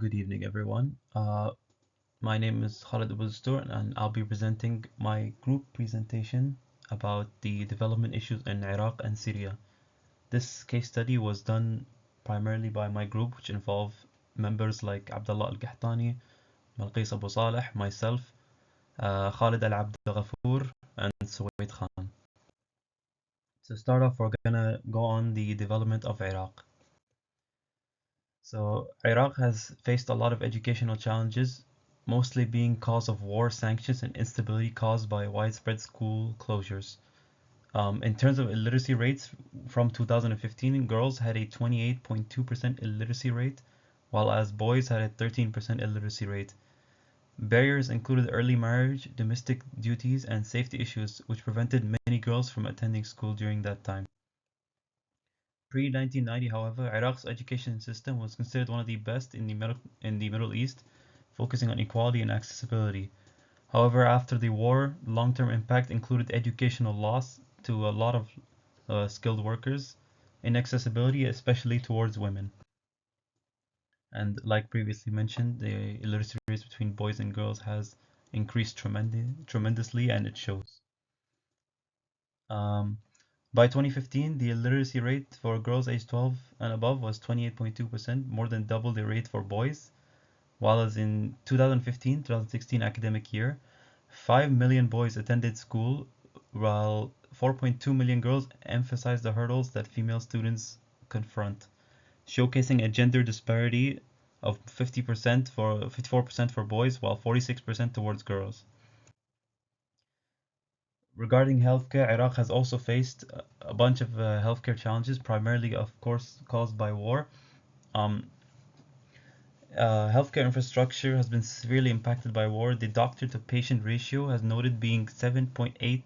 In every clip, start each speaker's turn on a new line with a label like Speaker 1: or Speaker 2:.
Speaker 1: Good evening, everyone. My name is Khalid Abuzdur, and I'll be presenting my group presentation about the development issues in Iraq and Syria. This case study was done primarily by my group, which involved members like Abdullah Al-Qahtani, Malqis Abu Saleh, myself, Khalid Al-Abd Ghafoor, and Suwaid Khan. To start off, we're gonna go on the development of Iraq. So Iraq has faced a lot of educational challenges, mostly being cause of war, sanctions, and instability caused by widespread school closures. In terms of illiteracy rates, from 2015, girls had a 28.2% illiteracy rate, while as boys had a 13% illiteracy rate. Barriers included early marriage, domestic duties, and safety issues, which prevented many girls from attending school during that time. Pre-1990, however, Iraq's education system was considered one of the best in the Middle East, focusing on equality and accessibility. However, after the war, long-term impact included educational loss to a lot of skilled workers, inaccessibility, especially towards women. And like previously mentioned, the illiteracy rates between boys and girls has increased tremendously, and it shows. Um, By 2015, the illiteracy rate for girls aged 12 and above was 28.2%, more than double the rate for boys, while as in 2015-2016 academic year, 5 million boys attended school, while 4.2 million girls emphasized the hurdles that female students confront, showcasing a gender disparity of 54% for boys, while 46% towards girls. Regarding healthcare, Iraq has also faced a bunch of healthcare challenges, primarily, of course, caused by war. Um, Healthcare infrastructure has been severely impacted by war. The doctor to patient ratio has noted being 7.8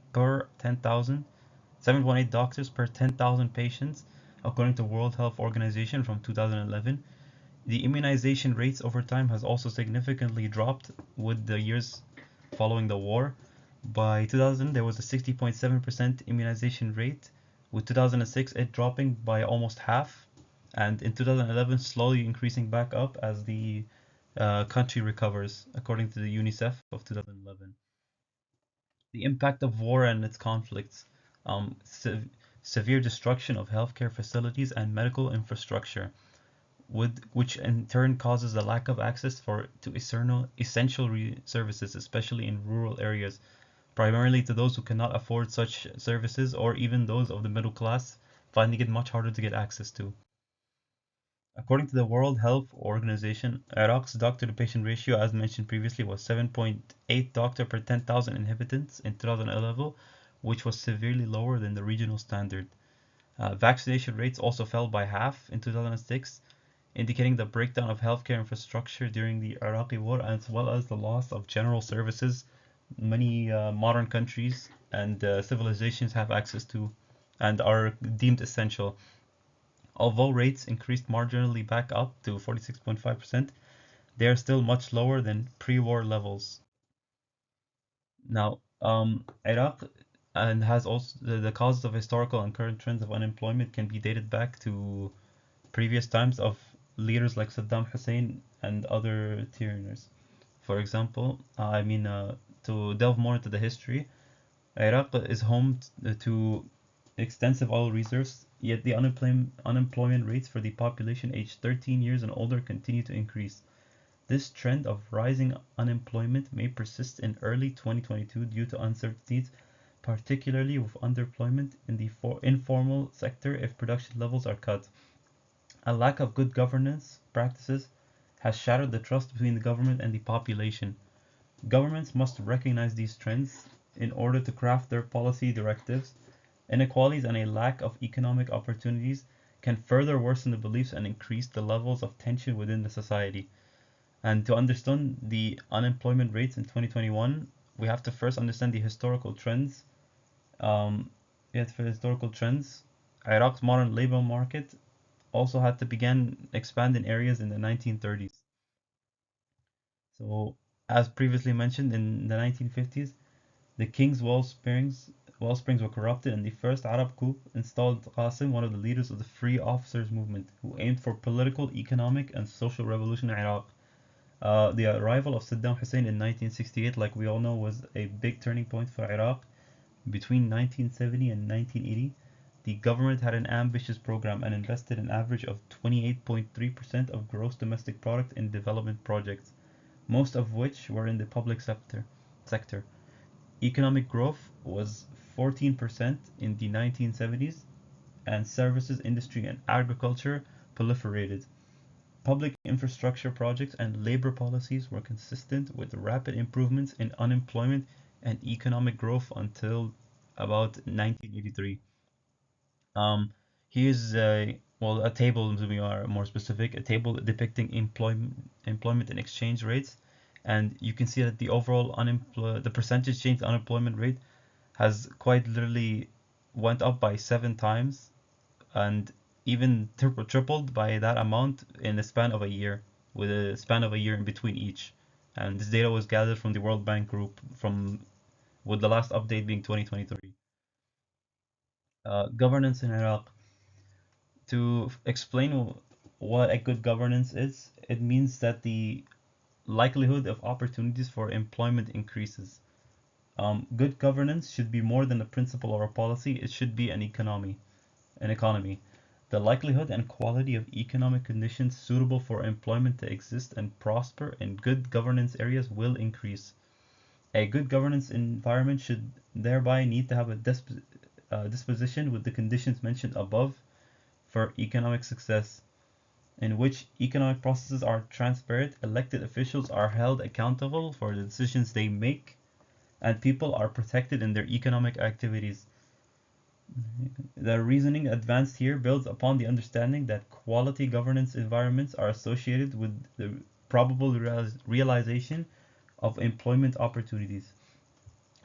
Speaker 1: doctors per 10,000 patients, according to World Health Organization from 2011. The immunization rates over time has also significantly dropped with the years following the war. By 2000, there was a 60.7% immunization rate, with 2006 it dropping by almost half, and in 2011 slowly increasing back up as the country recovers, according to the UNICEF of 2011. The impact of war and its conflicts, um, se- severe destruction of healthcare facilities and medical infrastructure, which in turn causes a lack of access to essential services, especially in rural areas, primarily to those who cannot afford such services or even those of the middle class, finding it much harder to get access to. According to the World Health Organization, Iraq's doctor-to-patient ratio, as mentioned previously, was 7.8 doctor per 10,000 inhabitants in 2011, which was severely lower than the regional standard. Vaccination rates also fell by half in 2006, indicating the breakdown of healthcare infrastructure during the Iraqi war, as well as the loss of general services many modern countries and civilizations have access to and are deemed essential. Although rates increased marginally back up to 46.5%, they are still much lower than pre-war levels. Now, Iraq and has also the causes of historical and current trends of unemployment can be dated back to previous times of leaders like Saddam Hussein and other tyranners. For example, to delve more into the history, Iraq is home to extensive oil reserves, yet the unemployment rates for the population aged 13 years and older continue to increase. This trend of rising unemployment may persist in early 2022 due to uncertainties, particularly with underemployment in the informal sector if production levels are cut. A lack of good governance practices has shattered the trust between the government and the population. Governments must recognize these trends in order to craft their policy directives. Inequalities and a lack of economic opportunities can further worsen the beliefs and increase the levels of tension within the society. And to understand the unemployment rates in 2021, we have to first understand the historical trends. Um, Yet for historical trends, Iraq's modern labor market also had to begin expand in areas in the 1930s. So, as previously mentioned, in the 1950s, the king's wellsprings were corrupted, and the first Arab coup installed Qasim, one of the leaders of the Free Officers movement, who aimed for political, economic, and social revolution in Iraq. The arrival of Saddam Hussein in 1968, like we all know, was a big turning point for Iraq. Between 1970 and 1980, the government had an ambitious program and invested an average of 28.3% of gross domestic product in development projects, most of which were in the public sector. Economic growth was 14% in the 1970s, and services, industry, and agriculture proliferated. Public infrastructure projects and labor policies were consistent with rapid improvements in unemployment and economic growth until about 1983. Um, Here's a table to be more specific, a table depicting employment and exchange rates, and you can see that the percentage change unemployment rate has quite literally went up by 7 times and even tripled by that amount in the span of a year, with a span of a year in between each. And this data was gathered from the World Bank Group from with the last update being 2023. Governance in Iraq. To explain what a good governance is, it means that the likelihood of opportunities for employment increases. Good governance should be more than a principle or a policy, it should be an economy. The likelihood and quality of economic conditions suitable for employment to exist and prosper in good governance areas will increase. A good governance environment should thereby need to have a disposition with the conditions mentioned above for economic success, in which economic processes are transparent, elected officials are held accountable for the decisions they make, and people are protected in their economic activities. The reasoning advanced here builds upon the understanding that quality governance environments are associated with the probable realization of employment opportunities.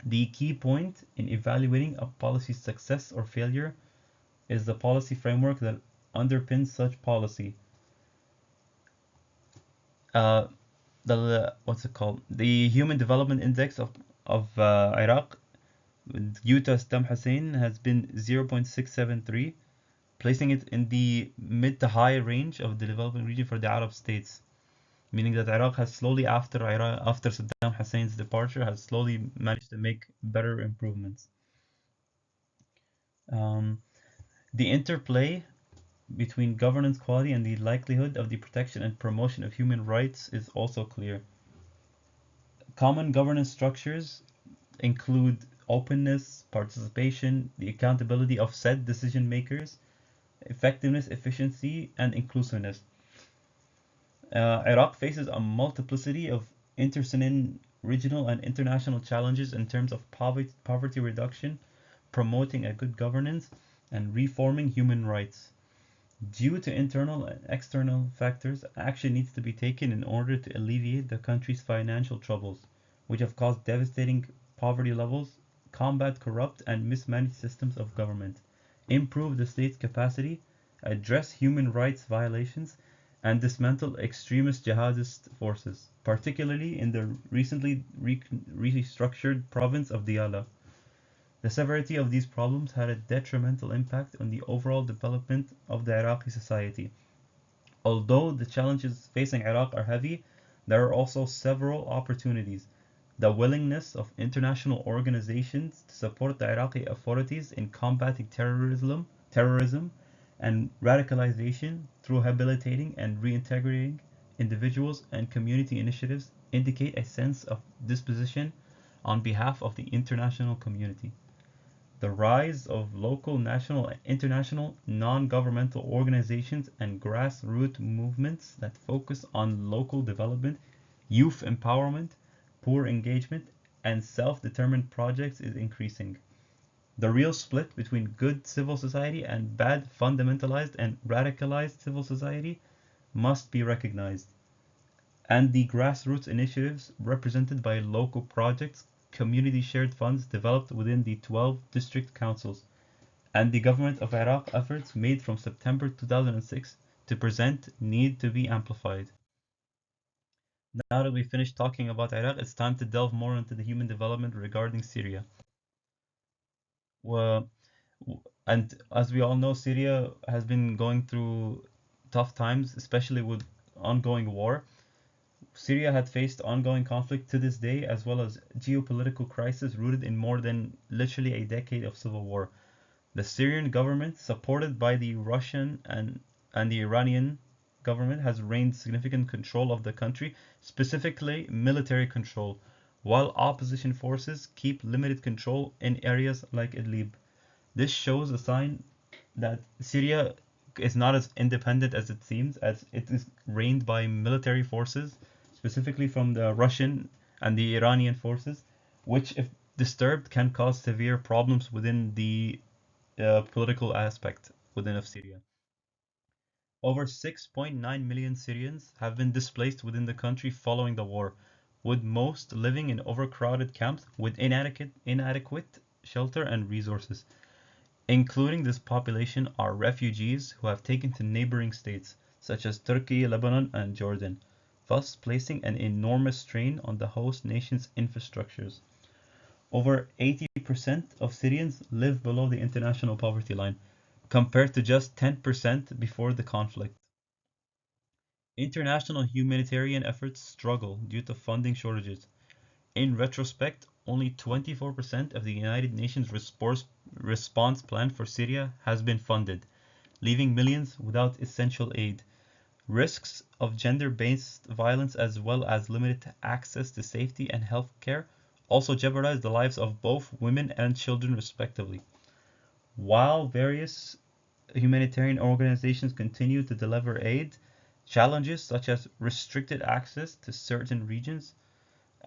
Speaker 1: The key point in evaluating a policy's success or failure is the policy framework that underpins such policy. Uh, the what's it called? The Human Development Index of Iraq due to Saddam Hussein has been 0.673, placing it in the mid to high range of the developing region for the Arab states, meaning that Iraq has slowly after Saddam Hussein's departure has slowly managed to make better improvements. Um, the interplay between governance quality and the likelihood of the protection and promotion of human rights is also clear. Common governance structures include openness, participation, the accountability of said decision makers, effectiveness, efficiency, and inclusiveness. Iraq faces a multiplicity of interconnected regional and international challenges in terms of poverty reduction, promoting a good governance, and reforming human rights. Due to internal and external factors, action needs to be taken in order to alleviate the country's financial troubles, which have caused devastating poverty levels, combat corrupt and mismanaged systems of government, improve the state's capacity, address human rights violations, and dismantle extremist jihadist forces, particularly in the recently restructured province of Diyala. The severity of these problems had a detrimental impact on the overall development of the Iraqi society. Although the challenges facing Iraq are heavy, there are also several opportunities. The willingness of international organizations to support the Iraqi authorities in combating terrorism and radicalization through rehabilitating and reintegrating individuals and community initiatives indicate a sense of disposition on behalf of the international community. The rise of local, national, and international non-governmental organizations and grassroots movements that focus on local development, youth empowerment, poor engagement, and self-determined projects is increasing. The real split between good civil society and bad fundamentalized and radicalized civil society must be recognized, and the grassroots initiatives represented by local projects, community shared funds developed within the 12 district councils, and the government of Iraq efforts made from September 2006 to present need to be amplified. Now that we finished talking about Iraq, it's time to delve more into the human development regarding Syria. Well, and as we all know, Syria has been going through tough times, especially with ongoing war. Syria had faced ongoing conflict to this day, as well as geopolitical crisis rooted in more than literally a decade of civil war. The Syrian government, supported by the Russian and the Iranian government, has reigned significant control of the country, specifically military control, while opposition forces keep limited control in areas like Idlib. This shows a sign that Syria is not as independent as it seems, as it is reigned by military forces, specifically from the Russian and the Iranian forces, which, if disturbed, can cause severe problems within the political aspect within of Syria. Over 6.9 million Syrians have been displaced within the country following the war, with most living in overcrowded camps with inadequate shelter and resources. Including this population are refugees who have taken to neighboring states, such as Turkey, Lebanon, and Jordan, thus placing an enormous strain on the host nation's infrastructures. Over 80% of Syrians live below the international poverty line, compared to just 10% before the conflict. International humanitarian efforts struggle due to funding shortages. In retrospect, only 24% of the United Nations response plan for Syria has been funded, leaving millions without essential aid. Risks of gender-based violence as well as limited access to safety and health care also jeopardize the lives of both women and children respectively. While various humanitarian organizations continue to deliver aid, challenges such as restricted access to certain regions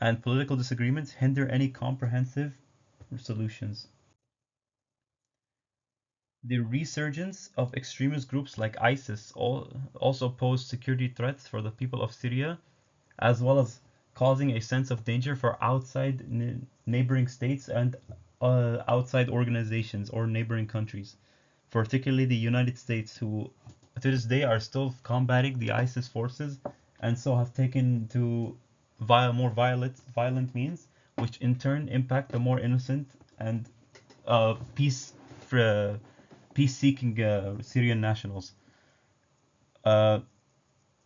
Speaker 1: and political disagreements hinder any comprehensive solutions. The resurgence of extremist groups like ISIS also pose security threats for the people of Syria, as well as causing a sense of danger for outside neighboring states and outside organizations or neighboring countries, particularly the United States, who to this day are still combating the ISIS forces and so have taken to more violent means, which in turn impact the more innocent and uh, peace uh, peace-seeking Syrian nationals. Uh,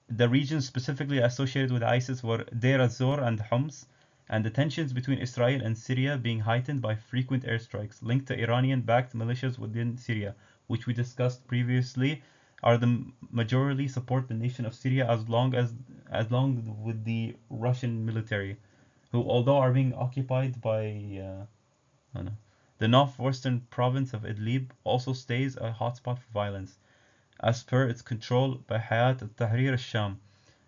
Speaker 1: the regions specifically associated with ISIS were Deir ez-Zor and Homs, and the tensions between Israel and Syria being heightened by frequent airstrikes linked to Iranian-backed militias within Syria, which we discussed previously, are the majority support the nation of Syria as long with the Russian military, who although are being occupied by oh no, the northwestern province of Idlib also stays a hotspot for violence, as per its control by Hayat al-Tahrir al-Sham,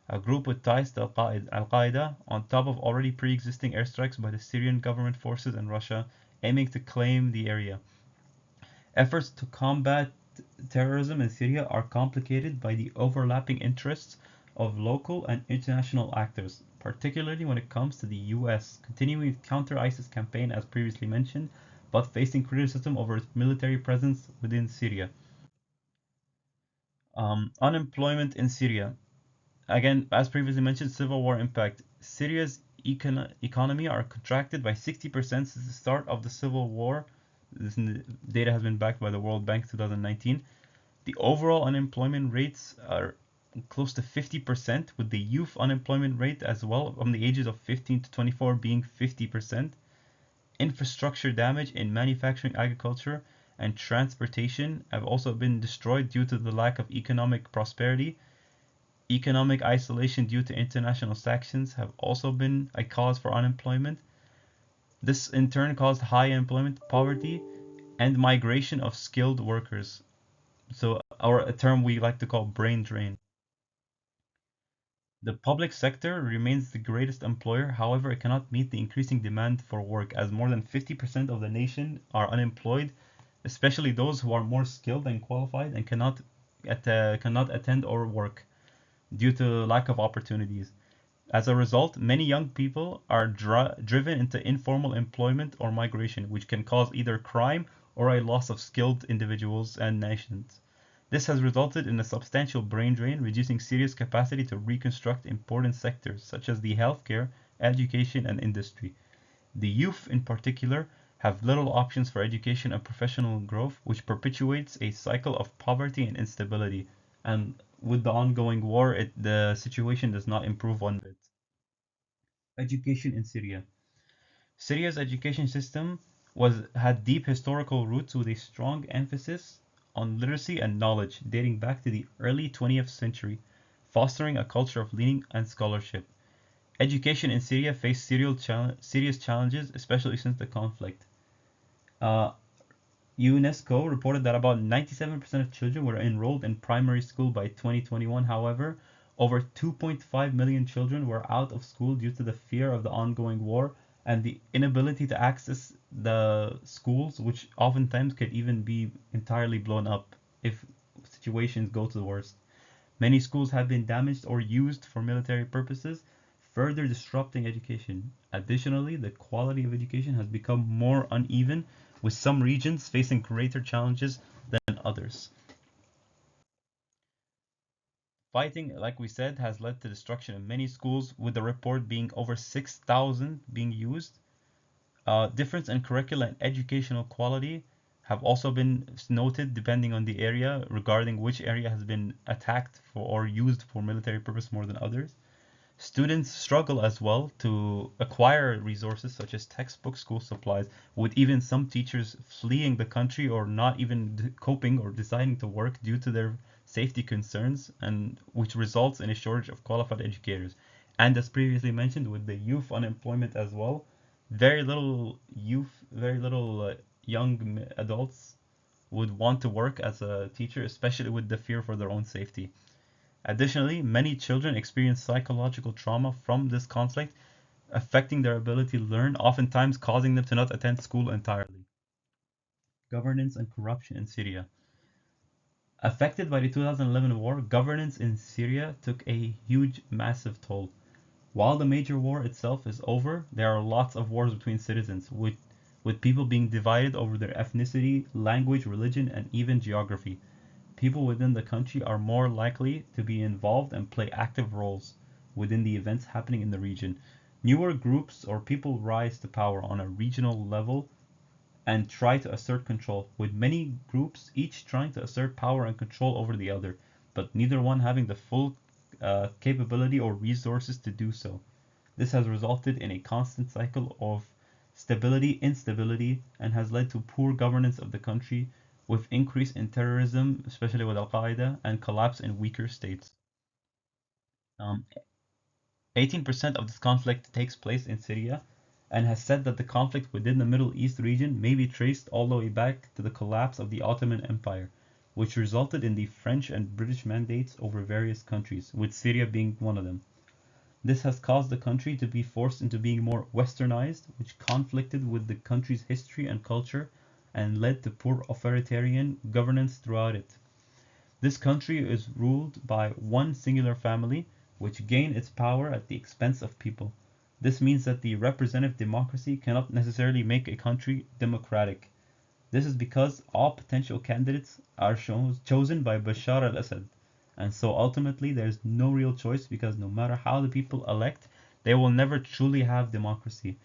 Speaker 1: a group with ties to Al-Qaeda, on top of already pre-existing airstrikes by the Syrian government forces and Russia, aiming to claim the area. Efforts to combat terrorism in Syria are complicated by the overlapping interests of local and international actors, particularly when it comes to the US, continuing its counter-ISIS campaign as previously mentioned, but facing criticism over its military presence within Syria. Unemployment in Syria. Again, as previously mentioned, civil war impact. Syria's economy are contracted by 60% since the start of the civil war. This data has been backed by the World Bank 2019. The overall unemployment rates are close to 50%, with the youth unemployment rate as well from the ages of 15 to 24 being 50%. Infrastructure damage in manufacturing, agriculture, and transportation have also been destroyed due to the lack of economic prosperity. Economic isolation due to international sanctions have also been a cause for unemployment. This in turn caused high employment, poverty, and migration of skilled workers. So, or a term we like to call brain drain. The public sector remains the greatest employer, however, it cannot meet the increasing demand for work, as more than 50% of the nation are unemployed, especially those who are more skilled and qualified and cannot attend or work due to lack of opportunities. As a result, many young people are driven into informal employment or migration, which can cause either crime or a loss of skilled individuals and nations. This has resulted in a substantial brain drain, reducing Syria's capacity to reconstruct important sectors such as the healthcare, education, and industry. The youth, in particular, have little options for education and professional growth, which perpetuates a cycle of poverty and instability. And with the ongoing war, the situation does not improve one bit. Education in Syria. Syria's education system had deep historical roots with a strong emphasis on literacy and knowledge dating back to the early 20th century, fostering a culture of learning and scholarship. Education in Syria faced serious challenges, especially since the conflict. Uh, UNESCO reported that about 97% of children were enrolled in primary school by 2021. However, over 2.5 million children were out of school due to the fear of the ongoing war and the inability to access the schools, which oftentimes could even be entirely blown up if situations go to the worst. Many schools have been damaged or used for military purposes, further disrupting education. Additionally, the quality of education has become more uneven, with some regions facing greater challenges than others. Fighting, like we said, has led to destruction of many schools, with the report being over 6,000 being used. Difference in curricula and educational quality have also been noted depending on the area, regarding which area has been attacked for or used for military purpose more than others. Students struggle as well to acquire resources such as textbooks, school supplies, with even some teachers fleeing the country or not even coping or deciding to work due to their safety concerns, and which results in a shortage of qualified educators. And as previously mentioned, with the youth unemployment as well, very little youth, very little young adults would want to work as a teacher, especially with the fear for their own safety. Additionally, many children experience psychological trauma from this conflict, affecting their ability to learn, oftentimes causing them to not attend school entirely. Governance and corruption in Syria. Affected by the 2011 war, governance in Syria took a huge, massive toll. While the major war itself is over, there are lots of wars between citizens, with people being divided over their ethnicity, language, religion, and even geography. People within the country are more likely to be involved and play active roles within the events happening in the region. Newer groups or people rise to power on a regional level and try to assert control, with many groups each trying to assert power and control over the other, but neither one having the full capability or resources to do so. This has resulted in a constant cycle of stability, instability, and has led to poor governance of the country, with increase in terrorism, especially with Al Qaeda, and collapse in weaker states. Um, 18% of this conflict takes place in Syria, and has said that the conflict within the Middle East region may be traced all the way back to the collapse of the Ottoman Empire, which resulted in the French and British mandates over various countries, with Syria being one of them. This has caused the country to be forced into being more westernized, which conflicted with the country's history and culture and led to poor authoritarian governance throughout it. This country is ruled by one singular family, which gain its power at the expense of people. This means that the representative democracy cannot necessarily make a country democratic. This is because all potential candidates are chosen by Bashar al-Assad, and so ultimately there's no real choice because no matter how the people elect, they will never truly have democracy.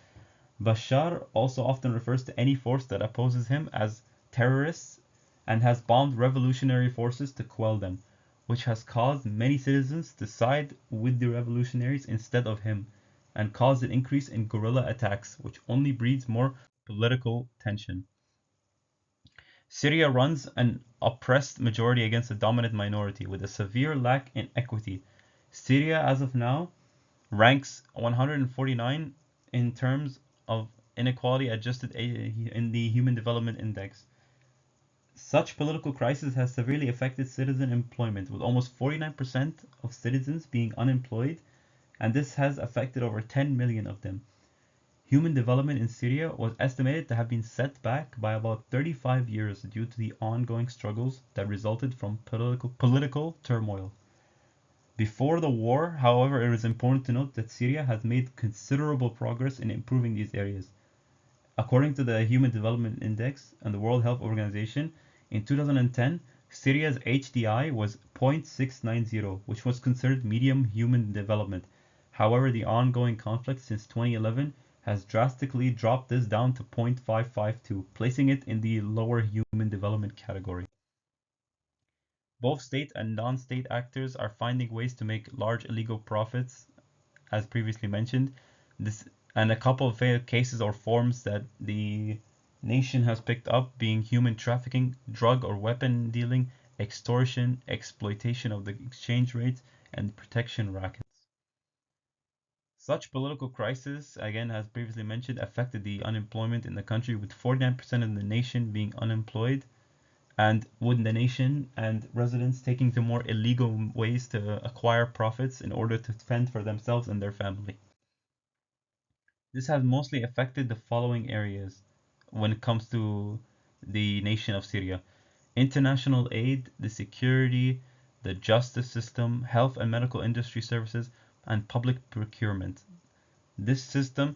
Speaker 1: Bashar also often refers to any force that opposes him as terrorists and has bombed revolutionary forces to quell them, which has caused many citizens to side with the revolutionaries instead of him, and caused an increase in guerrilla attacks, which only breeds more political tension. Syria runs an oppressed majority against a dominant minority, with a severe lack in equity. Syria, as of now, ranks 149 in terms of inequality adjusted in the Human Development Index. Such political crisis has severely affected citizen employment, with almost 49% of citizens being unemployed, and this has affected over 10 million of them. Human development in Syria was estimated to have been set back by about 35 years due to the ongoing struggles that resulted from political turmoil. Before the war, however, it is important to note that Syria has made considerable progress in improving these areas. According to the Human Development Index and the World Health Organization, in 2010, Syria's HDI was 0.690, which was considered medium human development. However, the ongoing conflict since 2011 has drastically dropped this down to 0.552, placing it in the lower human development category. Both state and non-state actors are finding ways to make large illegal profits, as previously mentioned, This and a couple of cases or forms that the nation has picked up being human trafficking, drug or weapon dealing, extortion, exploitation of the exchange rates, and protection rackets. Such political crisis, again, as previously mentioned, affected the unemployment in the country, with 49% of the nation being unemployed, and with the nation and residents taking to more illegal ways to acquire profits in order to fend for themselves and their family. This has mostly affected the following areas when it comes to the nation of Syria: international aid, the security, the justice system, health and medical industry services, and public procurement. This system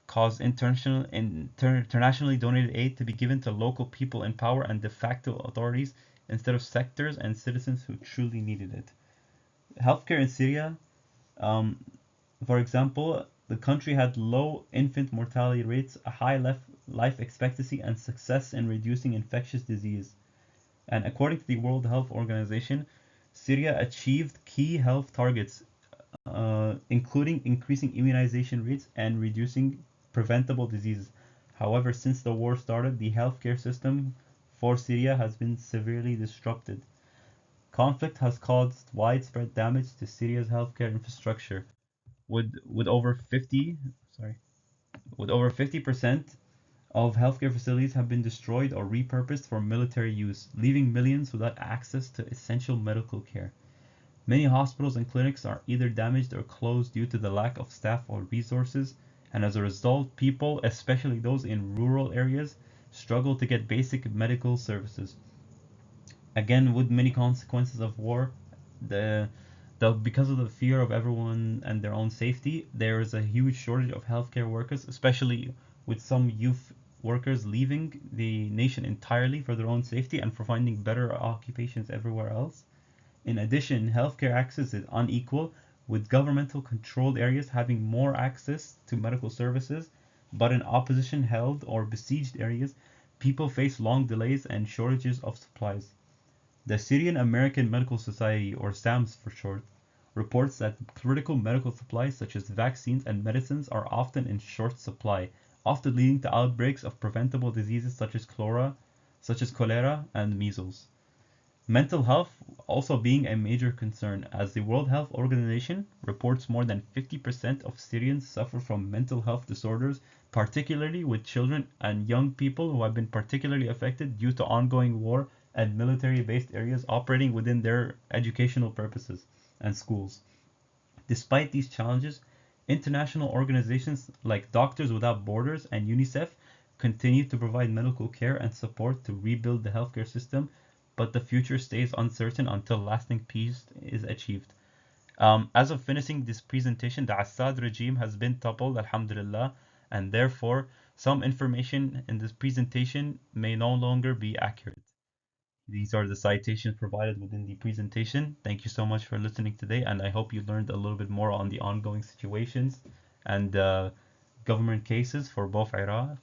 Speaker 1: caused internationally donated aid to be given to local people in power and de facto authorities instead of sectors and citizens who truly needed it. Healthcare in Syria, um, for example, the country had low infant mortality rates, a high life expectancy, and success in reducing infectious disease. And according to the World Health Organization, Syria achieved key health targets, including increasing immunization rates and reducing preventable diseases. However, since the war started, the healthcare system for Syria has been severely disrupted. Conflict has caused widespread damage to Syria's healthcare infrastructure, with over 50 sorry with over 50% of healthcare facilities have been destroyed or repurposed for military use, leaving millions without access to essential medical care. Many hospitals and clinics are either damaged or closed due to the lack of staff or resources, and as a result, people, especially those in rural areas, struggle to get basic medical services. Again, with many consequences of war, the because of the fear of everyone and their own safety, there is a huge shortage of healthcare workers, especially with some youth workers leaving the nation entirely for their own safety and for finding better occupations everywhere else. In addition, healthcare access is unequal, with governmental controlled areas having more access to medical services, but in opposition held or besieged areas, people face long delays and shortages of supplies. The Syrian American Medical Society, or SAMS for short, reports that critical medical supplies such as vaccines and medicines are often in short supply, often leading to outbreaks of preventable diseases such as cholera and measles. Mental health also being a major concern, as the World Health Organization reports more than 50% of Syrians suffer from mental health disorders, particularly with children and young people who have been particularly affected due to ongoing war and military-based areas operating within their educational purposes and schools. Despite these challenges, international organizations like Doctors Without Borders and UNICEF continue to provide medical care and support to rebuild the healthcare system, but the future stays uncertain until lasting peace is achieved. As of finishing this presentation, the Assad regime has been toppled, alhamdulillah, and therefore some information in this presentation may no longer be accurate. These are the citations provided within the presentation. Thank you so much for listening today, and I hope you learned a little bit more on the ongoing situations and government cases for both Iraq